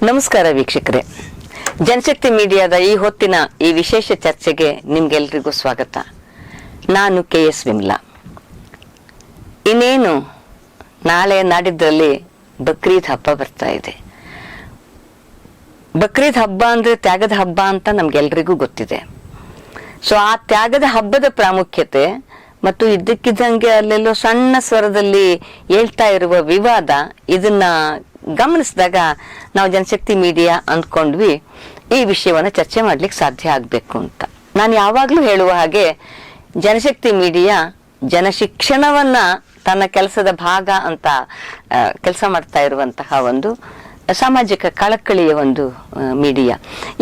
ನಮಸ್ಕಾರ ವೀಕ್ಷಕರೇ, ಜನಶಕ್ತಿ ಮೀಡಿಯಾದ ಈ ಹೊತ್ತಿನ ಈ ವಿಶೇಷ ಚರ್ಚೆಗೆ ನಿಮ್ಗೆಲ್ರಿಗೂ ಸ್ವಾಗತ. ನಾನು KS ವಿಮಲಾ. ಇನ್ನೇನು ನಾಳೆ ನಾಡಿದ್ರಲ್ಲಿ ಬಕ್ರೀದ್ ಹಬ್ಬ ಬರ್ತಾ ಇದೆ. ಬಕ್ರೀದ್ ಹಬ್ಬ ಅಂದ್ರೆ ತ್ಯಾಗದ ಹಬ್ಬ ಅಂತ ನಮ್ಗೆಲ್ರಿಗೂ ಗೊತ್ತಿದೆ. ಸೊ ಆ ತ್ಯಾಗದ ಹಬ್ಬದ ಪ್ರಾಮುಖ್ಯತೆ ಮತ್ತು ಇದ್ದಕ್ಕಿದ್ದಂಗೆ ಅಲ್ಲೆಲ್ಲೋ ಸಣ್ಣ ಸ್ವರದಲ್ಲಿ ಹೇಳ್ತಾ ಇರುವ ವಿವಾದ, ಇದನ್ನ ಗಮನಿಸಿದಾಗ ನಾವು ಜನಶಕ್ತಿ ಮೀಡಿಯಾ ಅಂದ್ಕೊಂಡ್ವಿ ಈ ವಿಷಯವನ್ನ ಚರ್ಚೆ ಮಾಡ್ಲಿಕ್ಕೆ ಸಾಧ್ಯ ಆಗ್ಬೇಕು ಅಂತ. ನಾನು ಯಾವಾಗ್ಲೂ ಹೇಳುವ ಹಾಗೆ ಜನಶಕ್ತಿ ಮೀಡಿಯಾ ಜನಶಿಕ್ಷಣವನ್ನ ತನ್ನ ಕೆಲಸದ ಭಾಗ ಅಂತ ಕೆಲಸ ಮಾಡ್ತಾ ಇರುವಂತಹ ಒಂದು ಸಾಮಾಜಿಕ ಕಳಕಳಿಯ ಒಂದು ಮೀಡಿಯಾ.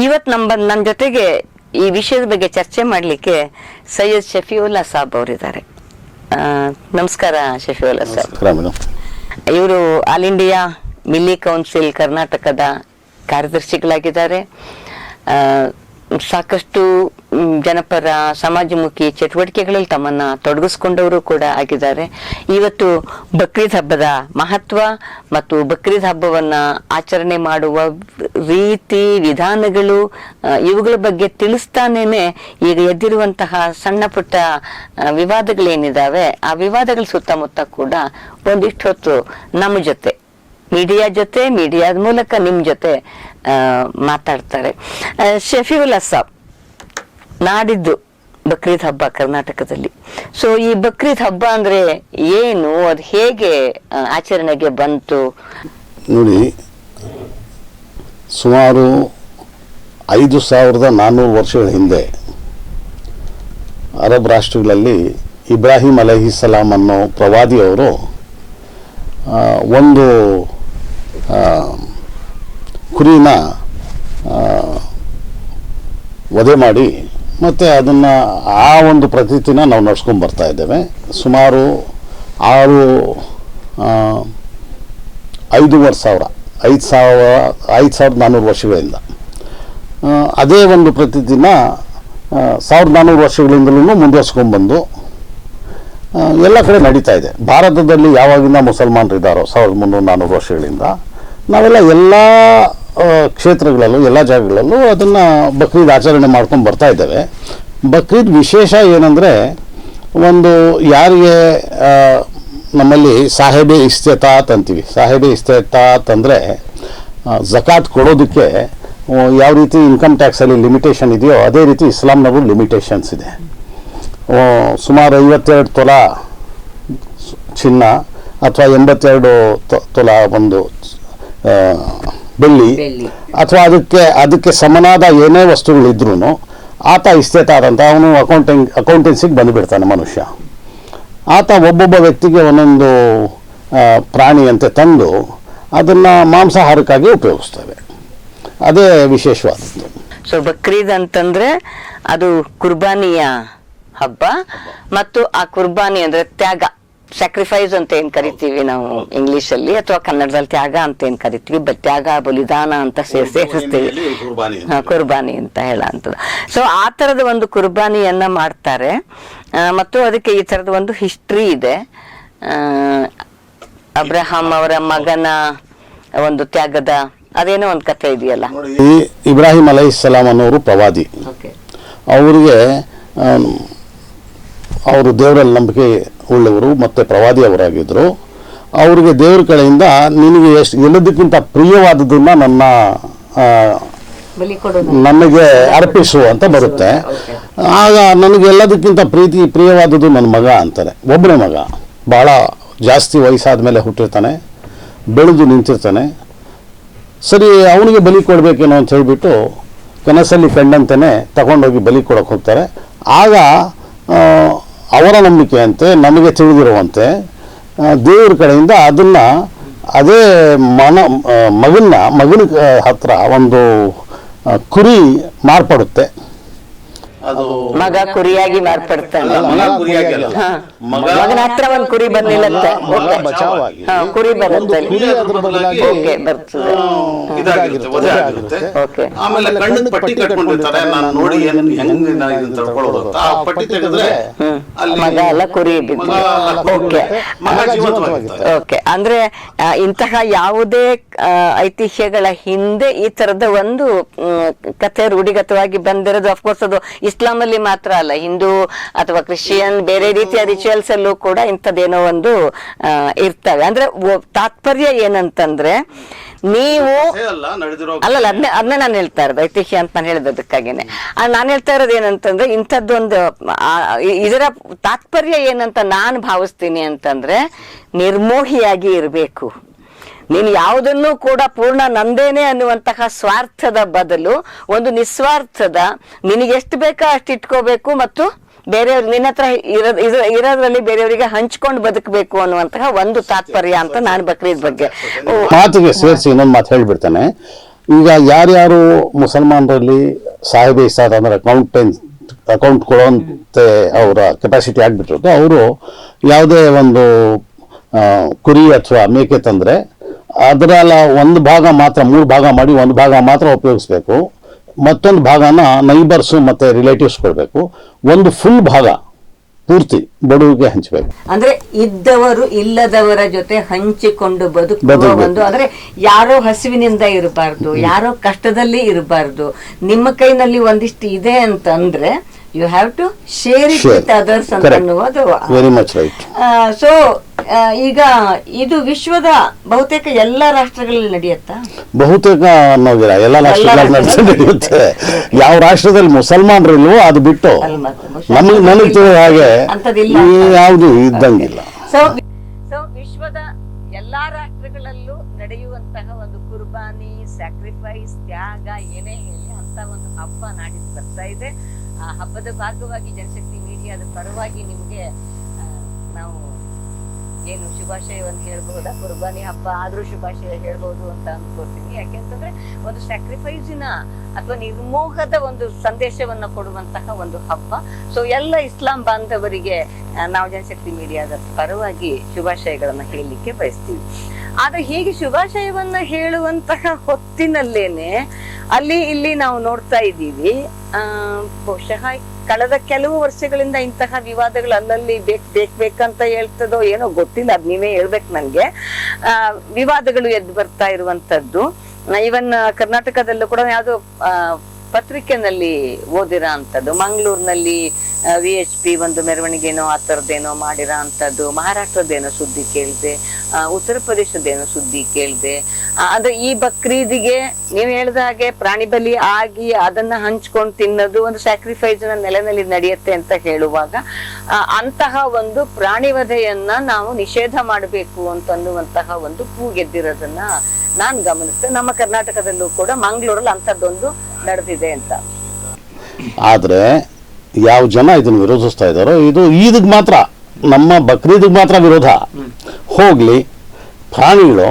ಇವತ್ತು ನನ್ನ ಜೊತೆಗೆ ಈ ವಿಷಯದ ಬಗ್ಗೆ ಚರ್ಚೆ ಮಾಡ್ಲಿಕ್ಕೆ ಸೈಯದ್ ಶಫೀವುಲ್ಲಾ ಸಾಬ್ ಅವರಿದ್ದಾರೆ. ನಮಸ್ಕಾರ ಶಫೀವುಲ್ಲಾ ಸಾಬ್. ಇವರು ಆಲ್ ಇಂಡಿಯಾ ಮಿಲ್ಲಿ ಕೌನ್ಸಿಲ್ ಕರ್ನಾಟಕದ ಕಾರ್ಯದರ್ಶಿಗಳಾಗಿದ್ದಾರೆ. ಸಾಕಷ್ಟು ಜನಪರ ಸಮಾಜಮುಖಿ ಚಟುವಟಿಕೆಗಳಲ್ಲಿ ತಮ್ಮನ್ನ ತೊಡಗಿಸ್ಕೊಂಡವರು ಕೂಡ ಆಗಿದ್ದಾರೆ. ಇವತ್ತು ಬಕ್ರೀದ್ ಹಬ್ಬದ ಮಹತ್ವ ಮತ್ತು ಬಕ್ರೀದ್ ಹಬ್ಬವನ್ನ ಆಚರಣೆ ಮಾಡುವ ರೀತಿ ವಿಧಾನಗಳು ಇವುಗಳ ಬಗ್ಗೆ ತಿಳಿಸ್ತಾನೇನೆ ಈಗ ಎದ್ದಿರುವಂತಹ ಸಣ್ಣ ಪುಟ್ಟ ವಿವಾದಗಳೇನಿದಾವೆ ಆ ವಿವಾದಗಳ ಸುತ್ತಮುತ್ತ ಕೂಡ ಒಂದಿಷ್ಟು ಹೊತ್ತು ನಮ್ಮ ಜೊತೆ ಮೀಡಿಯಾದ ಮೂಲಕ ನಿಮ್ ಜೊತೆ ಮಾತಾಡ್ತಾರೆ. ಶಫೀವುಲ್ಲಾ ಸಾಬ್, ನಾಡಿದ್ದು ಬಕ್ರೀದ್ ಹಬ್ಬ ಕರ್ನಾಟಕದಲ್ಲಿ. ಸೊ ಈ ಬಕ್ರೀದ್ ಹಬ್ಬ ಅಂದ್ರೆ ಏನು, ಅದು ಹೇಗೆ ಆಚರಣೆಗೆ ಬಂತು? ನೋಡಿ, ಸುಮಾರು 5400 ವರ್ಷಗಳ ಹಿಂದೆ ಅರಬ್ ರಾಷ್ಟ್ರಗಳಲ್ಲಿ ಇಬ್ರಾಹಿಂ ಅಲೈಹಿಸ್ಸಲಾಂ ಅನ್ನೋ ಪ್ರವಾದಿಯವರು ಒಂದು ಕುರಿನ ವಧೆ ಮಾಡಿ ಮತ್ತು ಅದನ್ನು ಆ ಒಂದು ಪ್ರತೀತಿನ ನಾವು ನಡ್ಸ್ಕೊಂಡು ಬರ್ತಾ ಇದ್ದೇವೆ ಸುಮಾರು 5400 ವರ್ಷಗಳಿಂದ. ಅದೇ ಒಂದು ಪ್ರತೀತಿನ 1400 ವರ್ಷಗಳಿಂದಲೂ ಮುಂದುವರ್ಸ್ಕೊಂಡ್ಬಂದು ಎಲ್ಲ ಕಡೆ ನಡೀತಾ ಇದೆ. ಭಾರತದಲ್ಲಿ ಯಾವಾಗಿಂದ ಮುಸಲ್ಮಾನರಿದ್ದಾರೋ 1300-400 ವರ್ಷಗಳಿಂದ ನಾವೆಲ್ಲ ಎಲ್ಲ ಕ್ಷೇತ್ರಗಳಲ್ಲೂ ಎಲ್ಲ ಜಾಗಗಳಲ್ಲೂ ಅದನ್ನು ಬಕ್ರೀದ್ ಆಚರಣೆ ಮಾಡ್ಕೊಂಡು ಬರ್ತಾ ಇದ್ದೇವೆ. ಬಕ್ರೀದ್ ವಿಶೇಷ ಏನಂದರೆ, ಒಂದು ಯಾರಿಗೆ ನಮ್ಮಲ್ಲಿ ಸಾಹೇಬೆ ಇಸ್ತೆತಾತ್ ಅಂತೀವಿ. ಸಾಹೇಬೆ ಇಸ್ತೆತಾತ್ ಅಂದರೆ ಝಕಾತ್ ಕೊಡೋದಕ್ಕೆ ಯಾವ ರೀತಿ ಇನ್ಕಮ್ ಟ್ಯಾಕ್ಸಲ್ಲಿ ಲಿಮಿಟೇಷನ್ ಇದೆಯೋ ಅದೇ ರೀತಿ ಇಸ್ಲಾಂನಾಗೂ ಲಿಮಿಟೇಷನ್ಸ್ ಇದೆ. ಸುಮಾರು 52 ತೊಲ ಚಿನ್ನ ಅಥವಾ 82 ತೊಲ ಒಂದು ಬೆಳ್ಳಿ ಅಥವಾ ಅದಕ್ಕೆ ಸಮನಾದ ಏನೇ ವಸ್ತುಗಳಿದ್ರೂ ಆತ ಇಸ್ತೆತಾದಂತ ಅವನು ಅಕೌಂಟೆನ್ಸಿಗೆ ಬಂದುಬಿಡ್ತಾನೆ ಮನುಷ್ಯ. ಆತ ಒಬ್ಬೊಬ್ಬ ವ್ಯಕ್ತಿಗೆ ಒಂದೊಂದು ಪ್ರಾಣಿಯಂತೆ ತಂದು ಅದನ್ನು ಮಾಂಸಾಹಾರಕ್ಕಾಗಿ ಉಪಯೋಗಿಸ್ತೇವೆ. ಅದೇ ವಿಶೇಷವಾದದ್ದು. ಸೊ ಬಕ್ರೀದ್ ಅಂತಂದ್ರೆ ಅದು ಕುರ್ಬಾನಿಯ ಹಬ್ಬ, ಮತ್ತು ಆ ಕುರ್ಬಾನಿ ಅಂದ್ರೆ ತ್ಯಾಗ, ಸ್ಯಾಕ್ರಿಫೈಸ್ ಅಂತ ಏನ್ ಕರಿತೀವಿ ನಾವು ಇಂಗ್ಲಿಷ್ ಅಲ್ಲಿ, ಅಥವಾ ಕನ್ನಡದಲ್ಲಿ ತ್ಯಾಗ ಅಂತ ಏನ್ ಕರಿತೀವಿ. ತ್ಯಾಗ ಬಲಿದಾನ ಅಂತ ಸೇರಿಸ್ತೀವಿ, ಕುರ್ಬಾನಿ ಅಂತ ಹೇಳಂತದ್ದು. ಸೊ ಆ ತರದ ಒಂದು ಕುರ್ಬಾನಿಯನ್ನ ಮಾಡ್ತಾರೆ, ಮತ್ತು ಅದಕ್ಕೆ ಈ ತರದ ಒಂದು ಹಿಸ್ಟ್ರಿ ಇದೆ. ಅಬ್ರಹಾಂ ಅವರ ಮಗನ ಒಂದು ತ್ಯಾಗದ ಅದೇನೋ ಒಂದು ಕಥೆ ಇದೆಯಲ್ಲ. ಇಬ್ರಾಹಿಂ ಅಲೈಹಿಸ್ಸಲಾಂ ಅನ್ನೋರು ಪ್ರವಾದಿ. ಅವರಿಗೆ ಅವರು ದೇವರಲ್ಲಿ ನಂಬಿಕೆ ಉಳ್ಳವರು ಮತ್ತು ಪ್ರವಾದಿಯವರಾಗಿದ್ದರು. ಅವರಿಗೆ ದೇವರ ಕಡೆಯಿಂದ ನಿನಗೆ ಎಲ್ಲದಕ್ಕಿಂತ ಪ್ರಿಯವಾದದನ್ನು ನನಗೆ ಅರ್ಪಿಸು ಅಂತ ಬರುತ್ತೆ. ಆಗ ನನಗೆ ಎಲ್ಲದಕ್ಕಿಂತ ಪ್ರಿಯವಾದದ್ದು ನನ್ನ ಮಗ ಅಂತಾರೆ. ಒಬ್ಬನೇ ಮಗ, ಭಾಳ ಜಾಸ್ತಿ ವಯಸ್ಸಾದ ಮೇಲೆ ಹುಟ್ಟಿರ್ತಾನೆ, ಬೆಳೆದು ನಿಂತಿರ್ತಾನೆ. ಸರಿ, ಅವನಿಗೆ ಬಲಿ ಕೊಡಬೇಕೇನೋ ಅಂತ ಹೇಳಿಬಿಟ್ಟು ಕನಸಲ್ಲಿ ಕಂಡಂತೆಯೇ ತಗೊಂಡೋಗಿ ಬಲಿ ಕೊಡೋಕೆ ಹೋಗ್ತಾರೆ. ಆಗ ಅವರ ನಂಬಿಕೆ ಅಂತೆ, ನಮಗೆ ತಿಳಿದಿರುವಂತೆ ದೇವರ ಕಡೆಯಿಂದ ಅದನ್ನು ಅದೇ ಮಗನ ಹತ್ರ ಒಂದು ಕುರಿ ಮಾರ್ಪಡುತ್ತೆ. ಅದು ಮಗ ಕುರಿಯಾಗಿ ಮಾರ್ಪಡ್ತಾನೆ. ಮಗ ಕುರಿಯಾಗಿಲ್ಲ, ಮಗನ ಹತ್ರ ಒಂದು ಕುರಿ ಬರ್ಲಿಲ್ಲಂತೆ, ಬಚಾವಾಗಿ ಕುರಿ ಬರುತ್ತೆ, ಅದ್ರ ಬದಲಾಗಿ ಇದಾಗಿರುತ್ತೆ, ವಧೆ ಆಗಿರುತ್ತೆ. ಆಮೇಲೆ ಕಣ್ಣು ಪಟ್ಟಿ ಕಟ್ಕೊಂಡಿರ್ತಾರೆ, ನಾನು ನೋಡಿ ಹೆಂಗ್ ಇದನ್ನ ತಡ್ಕೊಳ್ಳೋದು ಅಂತ. ಆ ಪಟ್ಟಿ ತೆಗೆದ್ರೆ ಅಲ್ಲಿ ಮಗ ಅಲ್ಲ ಕುರಿ ಬಿದ್ದು. ಮಗ ಜೀವಂತವಾಗಿರ್ತಾರೆ. ಓಕೆ, ಅಂದ್ರೆ ಇಂತಹ ಯಾವುದೇ ಐತಿಹ್ಯಗಳ ಹಿಂದೆ ಈ ತರದ ಒಂದು ಕಥೆ ರೂಢಿಗತವಾಗಿ ಬಂದಿರೋದು. ಅಫ್ಕೋರ್ಸ್ ಅದು ಇಸ್ಲಾಂ ಅಲ್ಲಿ ಮಾತ್ರ ಅಲ್ಲ, ಹಿಂದೂ ಅಥವಾ ಕ್ರಿಶ್ಚಿಯನ್ ಬೇರೆ ರೀತಿಯ ರಿಚುವಲ್ಸ್ ಅಲ್ಲೂ ಕೂಡ ಇಂಥದ್ದೇನೋ ಒಂದು ಇರ್ತವೆ. ಅಂದ್ರೆ ತಾತ್ಪರ್ಯ ಏನಂತಂದ್ರೆ, ನೀವು ಅಲ್ಲಲ್ಲ ಅದನ್ನೇ ನಾನು ಹೇಳ್ತಾ ಇರೋದು, ಐತಿಹ್ಯ ಅಂತ ನಾನು ಹೇಳಿದ್ದಕ್ಕಾಗೇನೆ ನಾನು ಹೇಳ್ತಾ ಇರೋದು ಏನಂತಂದ್ರೆ, ಇಂಥದ್ದೊಂದು ಇದರ ತಾತ್ಪರ್ಯ ಏನಂತ ನಾನು ಭಾವಿಸ್ತೀನಿ ಅಂತಂದ್ರೆ, ನಿರ್ಮೋಹಿಯಾಗಿ ಇರಬೇಕು. ನೀನು ಯಾವುದನ್ನು ಕೂಡ ಪೂರ್ಣ ನಂದೇನೆ ಅನ್ನುವಂತಹ ಸ್ವಾರ್ಥದ ಬದಲು ಒಂದು ನಿಸ್ವಾರ್ಥದ, ನಿನಗೆ ಎಷ್ಟು ಬೇಕೋ ಅಷ್ಟು ಇಟ್ಕೋಬೇಕು ಮತ್ತು ಬೇರೆಯವ್ರು ನಿನ್ನ ಹತ್ರ ಇರೋದ್ರಲ್ಲಿ ಬೇರೆಯವರಿಗೆ ಹಂಚ್ಕೊಂಡು ಬದುಕಬೇಕು ಅನ್ನುವಂತಹ ಒಂದು ತಾತ್ಪರ್ಯ ಅಂತ ನಾನು ಬಕ್ರೀದ್ ಬಗ್ಗೆ ಮಾತಿಗೆ ಸೇರಿಸಿ ಇನ್ನೊಂದು ಮಾತು ಹೇಳ್ಬಿಡ್ತಾನೆ. ಈಗ ಯಾರ್ಯಾರು ಮುಸಲ್ಮಾನರಲ್ಲಿ ಸಾಹಿಬ್ ಇಸಾದ್ ಅಂದ್ರೆ ಅಕೌಂಟ್ ಕೊಡುವಂತೆ ಅವರ ಕೆಪಾಸಿಟಿ ಆಗ್ಬಿಟ್ಟಿರೋದು, ಅವರು ಯಾವುದೇ ಒಂದು ಕುರಿ ಅಥವಾ ಮೇಕೆ ತಂದ್ರೆ ಅದರಲ್ಲ ಒಂದು ಭಾಗ ಮಾತ್ರ, 3 ಭಾಗ ಮಾಡಿ ಒಂದು ಭಾಗ ಮಾತ್ರ ಉಪಯೋಗಿಸ್ಬೇಕು, ಮತ್ತೊಂದು ಭಾಗನ ನೈಬರ್ಸು ಮತ್ತೆ ರಿಲೇಟಿವ್ಸ್ ಕೊಡಬೇಕು, ಒಂದು ಫುಲ್ ಭಾಗ ಪೂರ್ತಿ ಬಡವರಿಗೆ ಹಂಚಬೇಕು. ಅಂದ್ರೆ ಇದ್ದವರು ಇಲ್ಲದವರ ಜೊತೆ ಹಂಚಿಕೊಂಡು ಬದುಕುವ ಒಂದು, ಅಂದ್ರೆ ಯಾರೋ ಹಸಿವಿನಿಂದ ಇರಬಾರ್ದು, ಯಾರೋ ಕಷ್ಟದಲ್ಲಿ ಇರಬಾರ್ದು. ನಿಮ್ಮ ಕೈನಲ್ಲಿ ಒಂದಿಷ್ಟು ಇದೆ ಅಂತಂದ್ರೆ you have to share it with others ಅಂತ ಅನ್ನುವುದು. Very much right. ಸೊ ಈಗ ಇದು ವಿಶ್ವದ ಬಹುತೇಕ ಎಲ್ಲಾ ರಾಷ್ಟ್ರಗಳಲ್ಲಿ ನಡೆಯುತ್ತಾ? ಬಹುತೇಕ ಅನ್ನೋದಿಲ್ಲ, ಎಲ್ಲ ರಾಷ್ಟ್ರಗಳಲ್ಲಿ ನಡೆಯುತ್ತೆ. ಯಾವ ರಾಷ್ಟ್ರದಲ್ಲಿ ಮುಸಲ್ಮಾನರಿಲ್ವೋ ಅದು ಬಿಟ್ಟು ನನಗೆ ತಿಳಿದ ಹಾಗೆ ಯಾವುದು ಇದ್ದಂಗಿಲ್ಲ. ಸೊ ವಿಶ್ವದ ಎಲ್ಲಾ ರಾಷ್ಟ್ರಗಳಲ್ಲೂ ನಡೆಯುವಂತಹ ಒಂದು ಕುರ್ಬಾನಿ, ಸ್ಯಾಕ್ರಿಫೈಸ್, ತ್ಯಾಗ ಏನೇ ಹೇಳಿ ಅಂತ ಒಂದು ಹಬ್ಬ ನಾಡಿದ್ದು ಬರ್ತಾ ಇದೆ. ಆ ಹಬ್ಬದ ಭಾಗವಾಗಿ ಜನಶಕ್ತಿ ಮೀಡಿಯಾದ ಪರವಾಗಿ ನಿಮ್ಗೆ ನಾವು ಏನು ಶುಭಾಶಯವನ್ನು ಹೇಳ್ಬಹುದಾ? ಕುರ್ಬಾನಿ ಹಬ್ಬ ಆದ್ರೂ ಶುಭಾಶಯ ಹೇಳ್ಬಹುದು ಅಂತ ಅನ್ಕೋತೀನಿ. ಯಾಕೆಂತಂದ್ರೆ ಒಂದು ಸ್ಯಾಕ್ರಿಫೈಸಿನ ಅಥವಾ ನಿರ್ಮೋಹದ ಒಂದು ಸಂದೇಶವನ್ನ ಕೊಡುವಂತಹ ಒಂದು ಹಬ್ಬ. ಸೊ ಎಲ್ಲ ಇಸ್ಲಾಂ ಬಾಂಧವರಿಗೆ ನಾವು ಜನಶಕ್ತಿ ಮೀಡಿಯಾದ ಪರವಾಗಿ ಶುಭಾಶಯಗಳನ್ನ ಹೇಳಲಿಕ್ಕೆ ಬಯಸ್ತೀವಿ. ಆದ್ರೆ ಹೀಗೆ ಶುಭಾಶಯವನ್ನ ಹೇಳುವಂತಹ ಹೊತ್ತಿನಲ್ಲೇನೆ ಅಲ್ಲಿ ಇಲ್ಲಿ ನಾವು ನೋಡ್ತಾ ಇದ್ದೀವಿ, ಬಹುಶಃ ಕಳೆದ ಕೆಲವು ವರ್ಷಗಳಿಂದ ಇಂತಹ ವಿವಾದಗಳು ಅಲ್ಲಲ್ಲಿ ಬೇಕಂತ ಹೇಳ್ತದೋ ಏನೋ ಗೊತ್ತಿಲ್ಲ, ಅದ್ ನೀವೇ ಹೇಳ್ಬೇಕು ನನ್ಗೆ. ವಿವಾದಗಳು ಎದ್ದು ಬರ್ತಾ ಇರುವಂತದ್ದು ಇವನ್ ಕರ್ನಾಟಕದಲ್ಲೂ ಕೂಡ ಯಾವ್ದೋ ಪತ್ರಿಕೆನಲ್ಲಿ ಓದಿರೋ ಅಂತದ್ದು, ಮಂಗಳೂರಿನಲ್ಲಿ VHP ಒಂದು ಮೆರವಣಿಗೆನೋ ಆ ಥರದ್ದೇನೋ ಮಾಡಿರೋ ಅಂತದ್ದು, ಮಹಾರಾಷ್ಟ್ರದ್ದೇನೋ ಸುದ್ದಿ ಕೇಳಿದೆ, ಉತ್ತರ ಪ್ರದೇಶದ್ದೇನೋ ಸುದ್ದಿ ಕೇಳಿದೆ. ಅಂದ್ರೆ ಈ ಬಕ್ರೀದಿಗೆ ನೀವು ಹೇಳಿದ ಹಾಗೆ ಪ್ರಾಣಿ ಬಲಿ ಆಗಿ ಅದನ್ನ ಹಂಚ್ಕೊಂಡು ತಿನ್ನೋದು ಒಂದು ಸ್ಯಾಕ್ರಿಫೈಸ್ ನೆಲೆನಲ್ಲಿ ನಡೆಯುತ್ತೆ ಅಂತ ಹೇಳುವಾಗ ಅಂತಹ ಒಂದು ಪ್ರಾಣಿ ವಧೆಯನ್ನ ನಾವು ನಿಷೇಧ ಮಾಡಬೇಕು ಅಂತನ್ನುವಂತಹ ಒಂದು ಕೂಗೆದ್ದಿರೋದನ್ನ ನಾನ್ ಗಮನಿಸ್ತೇನೆ. ನಮ್ಮ ಕರ್ನಾಟಕದಲ್ಲೂ ಕೂಡ ಮಂಗಳೂರಲ್ಲಿ ಅಂತದ್ದೊಂದು ನಡೆದಿದೆ ಅಂತ. ಆದ್ರೆ ಯಾವ ಜನ ಇದನ್ನು ವಿರೋಧಿಸ್ತಾ ಇದ್ದಾರೋ, ಇದು ಈದಿಗೆ ಮಾತ್ರ, ನಮ್ಮ ಬಕ್ರೀದಿಗೆ ಮಾತ್ರ ವಿರೋಧ. ಹೋಗ್ಲಿ, ಪ್ರಾಣಿಗಳು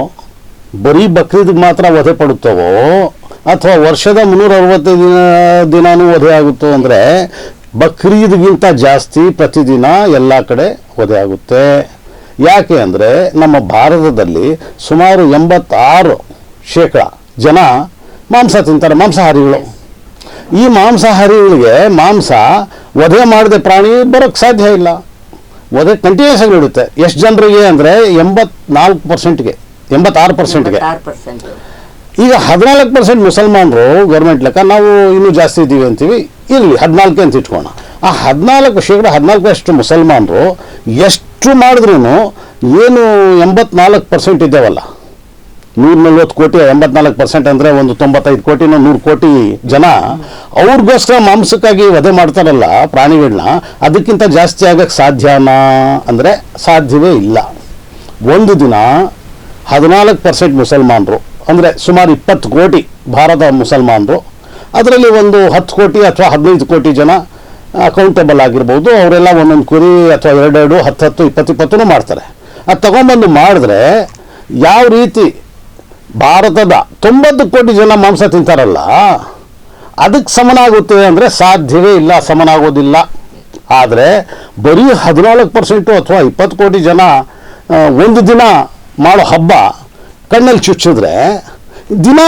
ಬರೀ ಬಕ್ರೀದಿಗೆ ಮಾತ್ರ ವಧೆ ಪಡುತ್ತವೋ ಅಥವಾ ವರ್ಷದ 365 ದಿನಾನೂ ವಧೆ ಆಗುತ್ತೋ ಅಂದರೆ ಬಕ್ರೀದ್ಗಿಂತ ಜಾಸ್ತಿ ಪ್ರತಿದಿನ ಎಲ್ಲ ಕಡೆ ವಧೆ ಆಗುತ್ತೆ. ಯಾಕೆ ಅಂದರೆ ನಮ್ಮ ಭಾರತದಲ್ಲಿ ಸುಮಾರು 86% ಜನ ಮಾಂಸ ತಿಂತಾರೆ, ಮಾಂಸಾಹಾರಿಗಳು. ಈ ಮಾಂಸಾಹಾರಿಗಳಿಗೆ ಮಾಂಸ ವಧೆ ಮಾಡದೆ ಪ್ರಾಣಿ ಬರೋಕ್ಕೆ ಸಾಧ್ಯ ಇಲ್ಲ. ವಧೆ ಕಂಟಿನ್ಯೂಸ್ ಆಗಿ ಇಡುತ್ತೆ. ಎಷ್ಟು ಜನರಿಗೆ ಅಂದರೆ 84%ಗೆ 86%ಗೆ. ಈಗ 14% ಮುಸಲ್ಮಾನರು ಗೌರ್ಮೆಂಟ್ ಲೆಕ್ಕ, ನಾವು ಇನ್ನೂ ಜಾಸ್ತಿ ಇದ್ದೀವಿ ಅಂತೀವಿ, ಇರಲಿ 14 ಅಂತ ಇಟ್ಕೋಣ. ಆ 14% ಮುಸಲ್ಮಾನರು ಎಷ್ಟು ಮಾಡಿದ್ರೂ ಏನು 84% ಇದ್ದೇವಲ್ಲ, 140 ಕೋಟಿ 84% ಅಂದರೆ ಒಂದು 95 ಕೋಟಿನೋ 100 ಕೋಟಿ ಜನ ಅವ್ರಿಗೋಸ್ಕರ ಮಾಂಸಕ್ಕಾಗಿ ವಧೆ ಮಾಡ್ತಾರಲ್ಲ ಪ್ರಾಣಿಗಳನ್ನ, ಅದಕ್ಕಿಂತ ಜಾಸ್ತಿ ಆಗಕ್ಕೆ ಸಾಧ್ಯನಾ ಅಂದರೆ ಸಾಧ್ಯವೇ ಇಲ್ಲ. ಒಂದು ದಿನ 14% ಮುಸಲ್ಮಾನರು ಅಂದರೆ ಸುಮಾರು 20 ಕೋಟಿ ಭಾರತ ಮುಸಲ್ಮಾನರು, ಅದರಲ್ಲಿ ಒಂದು 10 ಕೋಟಿ ಅಥವಾ 15 ಕೋಟಿ ಜನ ಅಕೌಂಟೇಬಲ್ ಆಗಿರ್ಬೋದು. ಅವರೆಲ್ಲ ಒಂದೊಂದು ಕುರಿ ಅಥವಾ 2 10 20 ಮಾಡ್ತಾರೆ. ಅದು ತಗೊಂಡ್ಬಂದು ಮಾಡಿದ್ರೆ ಯಾವ ರೀತಿ ಭಾರತದ 90 ಕೋಟಿ ಜನ ಮಾಂಸ ತಿಂತಾರಲ್ಲ, ಅದಕ್ಕೆ ಸಮನಾಗುತ್ತೆ ಅಂದರೆ ಸಾಧ್ಯವೇ ಇಲ್ಲ, ಸಮನಾಗೋದಿಲ್ಲ. ಆದರೆ ಬರೀ 14% ಅಥವಾ 20 ಕೋಟಿ ಜನ ಒಂದು ದಿನ ಮಾಡೋ ಹಬ್ಬ ಕಣ್ಣಲ್ಲಿ ಚುಚ್ಚಿದ್ರೆ ದಿನ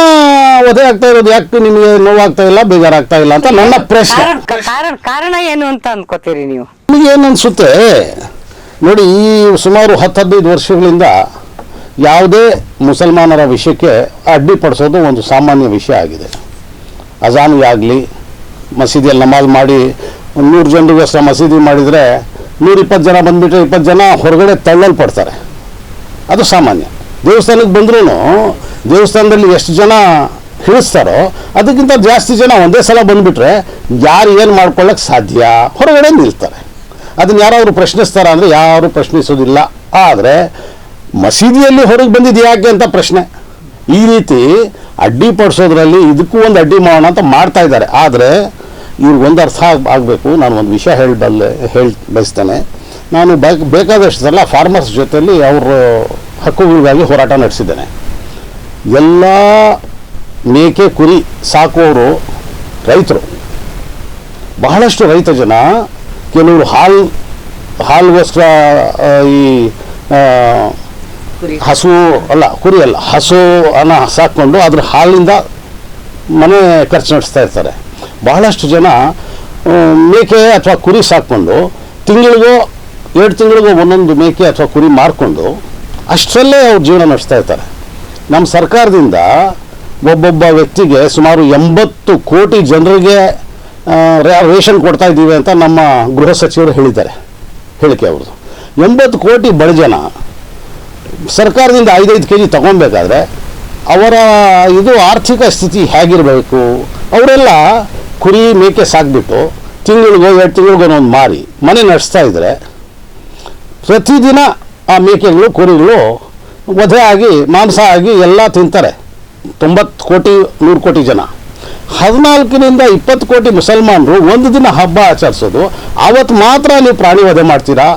ವಧೆ ಆಗ್ತಾ ಇರೋದು ಯಾಕೆ ನಿಮಗೆ ನೋವಾಗ್ತಾ ಇಲ್ಲ, ಬೇಜಾರಾಗ್ತಾ ಇಲ್ಲ ಅಂತ ನನ್ನ ಪ್ರಶ್ನೆ. ಕಾರಣ ಏನು ಅಂತ ಅನ್ಕೋತೀರಿ ನೀವು? ನಿಮಗೇನು ಅನಿಸುತ್ತೆ ನೋಡಿ, ಈ ಸುಮಾರು 10-15 ವರ್ಷಗಳಿಂದ ಯಾವುದೇ ಮುಸಲ್ಮಾನರ ವಿಷಯಕ್ಕೆ ಅಡ್ಡಿಪಡಿಸೋದು ಒಂದು ಸಾಮಾನ್ಯ ವಿಷಯ ಆಗಿದೆ. ಅಜಾನಿಗೆ ಆಗಲಿ, ಮಸೀದಿಯಲ್ಲಿ ನಮಾಜ್ ಮಾಡಿ 100 ಜನರಿಗೋಸ್ಕರ ಮಸೀದಿ ಮಾಡಿದರೆ 120 ಜನ ಬಂದುಬಿಟ್ರೆ 20 ಜನ ಹೊರಗಡೆ ತಳ್ಳಲ್ಪಡ್ತಾರೆ. ಅದು ಸಾಮಾನ್ಯ. ದೇವಸ್ಥಾನಕ್ಕೆ ಬಂದ್ರೂ ದೇವಸ್ಥಾನದಲ್ಲಿ ಎಷ್ಟು ಜನ ಹಿಡಿಸ್ತಾರೋ ಅದಕ್ಕಿಂತ ಜಾಸ್ತಿ ಜನ ಒಂದೇ ಸಲ ಬಂದುಬಿಟ್ರೆ ಯಾರು ಏನು ಮಾಡ್ಕೊಳ್ಳೋಕ್ಕೆ ಸಾಧ್ಯ, ಹೊರಗಡೆ ನಿಲ್ತಾರೆ. ಅದನ್ನು ಯಾರಾದರೂ ಪ್ರಶ್ನಿಸ್ತಾರ ಅಂದರೆ ಯಾರು ಪ್ರಶ್ನಿಸೋದಿಲ್ಲ. ಆದರೆ ಮಸೀದಿಯಲ್ಲಿ ಹೊರಗೆ ಬಂದಿದ್ದು ಯಾಕೆ ಅಂತ ಪ್ರಶ್ನೆ. ಈ ರೀತಿ ಅಡ್ಡಿಪಡಿಸೋದ್ರಲ್ಲಿ ಇದಕ್ಕೂ ಒಂದು ಅಡ್ಡಿ ಮಾಡೋಣ ಅಂತ ಮಾಡ್ತಾ ಇದ್ದಾರೆ. ಆದರೆ ಇವ್ರಿಗೊಂದು ಅರ್ಥ ಆಗಬೇಕು. ನಾನು ಒಂದು ವಿಷಯ ಹೇಳಿ ಬಯಸ್ತೇನೆ. ನಾನು ಬೇಕಾದಷ್ಟು ಸಲ ಫಾರ್ಮರ್ಸ್ ಜೊತೆಯಲ್ಲಿ ಅವ್ರ ಹಕ್ಕುಗಳಿಗಾಗಿ ಹೋರಾಟ ನಡೆಸಿದ್ದೇನೆ. ಎಲ್ಲ ಮೇಕೆ ಕುರಿ ಸಾಕುವವರು ರೈತರು, ಬಹಳಷ್ಟು ರೈತ ಜನ. ಕೆಲವರು ಹಾಲ್ಗೋಸ್ಕರ ಈ ಹಸು ಅಲ್ಲ, ಕುರಿ ಅಲ್ಲ, ಹಸು ಅನ್ನ ಸಾಕ್ಕೊಂಡು ಅದ್ರ ಹಾಲಿಂದ ಮನೆ ಖರ್ಚು ನಡೆಸ್ತಾ ಇರ್ತಾರೆ. ಬಹಳಷ್ಟು ಜನ ಮೇಕೆ ಅಥವಾ ಕುರಿ ಸಾಕ್ಕೊಂಡು ತಿಂಗಳಿಗೋ 2 ತಿಂಗಳಿಗೋ ಒಂದೊಂದು ಮೇಕೆ ಅಥವಾ ಕುರಿ ಮಾರ್ಕೊಂಡು ಅಷ್ಟರಲ್ಲೇ ಅವ್ರ ಜೀವನ ನಡೆಸ್ತಾ ಇರ್ತಾರೆ. ನಮ್ಮ ಸರ್ಕಾರದಿಂದ ಒಬ್ಬೊಬ್ಬ ವ್ಯಕ್ತಿಗೆ ಸುಮಾರು 80 ಕೋಟಿ ಜನರಿಗೆ ರೇಷನ್ ಕೊಡ್ತಾ ಇದ್ದೀವಿ ಅಂತ ನಮ್ಮ ಗೃಹ ಸಚಿವರು ಹೇಳಿದ್ದಾರೆ. ಹೇಳಿಕೆ ಅವ್ರದ್ದು 80 ಕೋಟಿ ಬಡ ಜನ ಸರ್ಕಾರದಿಂದ 5-5 kg ತಗೊಬೇಕಾದ್ರೆ ಅವರ ಇದು ಆರ್ಥಿಕ ಸ್ಥಿತಿ ಹೇಗಿರಬೇಕು? ಅವರೆಲ್ಲ ಕುರಿ ಮೇಕೆ ಸಾಕ್ಬಿಟ್ಟು ತಿಂಗಳಿಗೋ 2 ತಿಂಗಳಿಗೋ ಒಂದು ಮಾರಿ ಮನೆ ನಡೆಸ್ತಾ ಇದ್ದರೆ ಪ್ರತಿದಿನ ಆ ಮೇಕೆಗಳು ಕುರಿಗಳು ವಧೆ ಆಗಿ ಮಾಂಸ ಆಗಿ ಎಲ್ಲ ತಿಂತಾರೆ. 90 ಕೋಟಿ 100 ಕೋಟಿ ಜನ. 14ರಿಂದ 20 ಕೋಟಿ ಮುಸಲ್ಮಾನರು ಒಂದು ದಿನ ಹಬ್ಬ ಆಚರಿಸೋದು. ಆವತ್ತು ಮಾತ್ರ ನೀವು ಪ್ರಾಣಿ ವಧೆ ಮಾಡ್ತೀರಾ,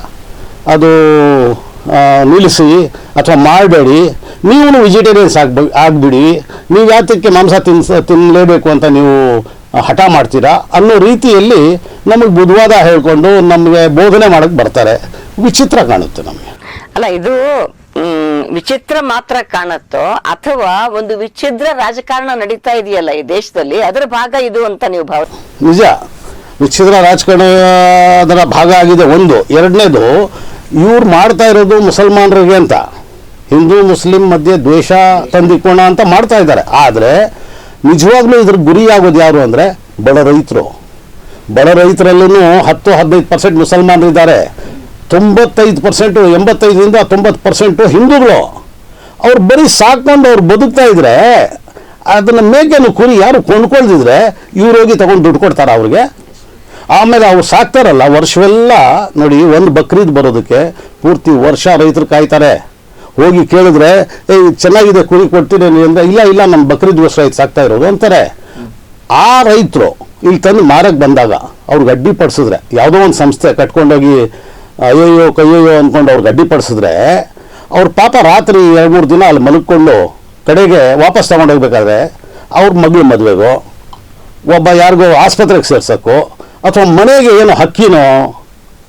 ಅದು ನಿಲ್ಲಿಸಿ ಅಥವಾ ಮಾಡಬೇಡಿ, ನೀವು ವೆಜಿಟೇರಿಯನ್ಸ್ ಆಗಿಬಿಡಿ, ನೀವು ಯಾತಕ್ಕೆ ಮಾಂಸ ತಿನ್ನಲೇಬೇಕು ಅಂತ ನೀವು ಹಠ ಮಾಡ್ತೀರಾ ಅನ್ನೋ ರೀತಿಯಲ್ಲಿ ನಮಗೆ ಬುದ್ಧವಾದ ಹೇಳ್ಕೊಂಡು ನಮಗೆ ಬೋಧನೆ ಮಾಡೋಕ್ಕೆ ಬರ್ತಾರೆ. ವಿಚಿತ್ರ ಕಾಣುತ್ತೆ ನಮಗೆ. ಅಲ್ಲ, ಇದು ವಿಚಿತ್ರ ಮಾತ್ರ ಕಾಣುತ್ತೋ ಅಥವಾ ಒಂದು ವಿಚಿತ್ರ ರಾಜಕಾರಣ ನಡೀತಾ ಇದೆಯಲ್ಲ ಈ ದೇಶದಲ್ಲಿ, ಅದರ ಭಾಗ ಇದು ಅಂತ ನೀವು ಭಾವ? ನಿಜ, ವಿಚಿತ್ರ ರಾಜಕಾರಣ ಅದರ ಭಾಗ ಆಗಿದೆ ಒಂದು. ಎರಡನೇದು, ಇವ್ರು ಮಾಡ್ತಾ ಇರೋದು ಮುಸಲ್ಮಾನರಿಗೆ ಅಂತ, ಹಿಂದೂ ಮುಸ್ಲಿಂ ಮಧ್ಯೆ ದ್ವೇಷ ತಂದಿಕೋಣ ಅಂತ ಮಾಡ್ತಾ ಇದ್ದಾರೆ. ಆದರೆ ನಿಜವಾಗ್ಲೂ ಇದ್ರ ಗುರಿಯಾಗೋದು ಯಾರು ಅಂದರೆ ಬಡ ರೈತರು. ಬಡ ರೈತರಲ್ಲೂ 10-15% ಮುಸಲ್ಮಾನರಿದ್ದಾರೆ. 95%, 85ರಿಂದ 90% ಹಿಂದೂಗಳು. ಅವ್ರು ಬರೀ ಸಾಕೊಂಡು ಅವ್ರು ಬದುಕ್ತಾ ಇದ್ರೆ, ಅದನ್ನು ಮೇಕೆನು ಕುರಿ ಯಾರು ಕೊಂಡ್ಕೊಳ್ದಿದ್ರೆ ಇವ್ರು ಹೋಗಿ ತಗೊಂಡು ದುಡ್ಡು ಕೊಡ್ತಾರೆ ಅವ್ರಿಗೆ. ಆಮೇಲೆ ಅವ್ರು ಸಾಕ್ತಾರಲ್ಲ ವರ್ಷವೆಲ್ಲ ನೋಡಿ, ಒಂದು ಬಕ್ರೀದ್ ಬರೋದಕ್ಕೆ ಪೂರ್ತಿ ವರ್ಷ ರೈತರು ಕಾಯ್ತಾರೆ. ಹೋಗಿ ಕೇಳಿದ್ರೆ ಚೆನ್ನಾಗಿದೆ ಕುರಿ ಕೊಡ್ತೀನಿ ಅಂದರೆ ಇಲ್ಲ ನಮ್ಮ ಬಕ್ರೀದ್ಗೋಸ್ಕರ ಇದು ಸಾಕ್ತಾ ಇರೋದು ಅಂತಾರೆ. ಆ ರೈತರು ಇಲ್ಲಿ ತಂದು ಮಾರಕ್ಕೆ ಬಂದಾಗ ಅವ್ರಿಗೆ ಅಡ್ಡಿಪಡಿಸಿದ್ರೆ, ಯಾವುದೋ ಒಂದು ಸಂಸ್ಥೆ ಕಟ್ಕೊಂಡೋಗಿ ಅಯ್ಯಯ್ಯೋ ಕಯ್ಯಯ್ಯೋ ಅಂದ್ಕೊಂಡು ಅವ್ರಿಗೆ ಅಡ್ಡಿಪಡಿಸಿದ್ರೆ, ಅವ್ರ ಪಾಪ ರಾತ್ರಿ 2-3 ದಿನ ಅಲ್ಲಿ ಮಲ್ಕೊಂಡು ಕಡೆಗೆ ವಾಪಸ್ ತಗೊಂಡೋಗ್ಬೇಕಾದ್ರೆ ಅವ್ರ ಮಗಳು ಮದುವೆಗೋ, ಒಬ್ಬ ಯಾರಿಗೋ ಆಸ್ಪತ್ರೆಗೆ ಸೇರ್ಸೋಕ್ಕೋ, ಅಥವಾ ಮನೆಗೆ ಏನೋ ಹಕ್ಕಿನೋ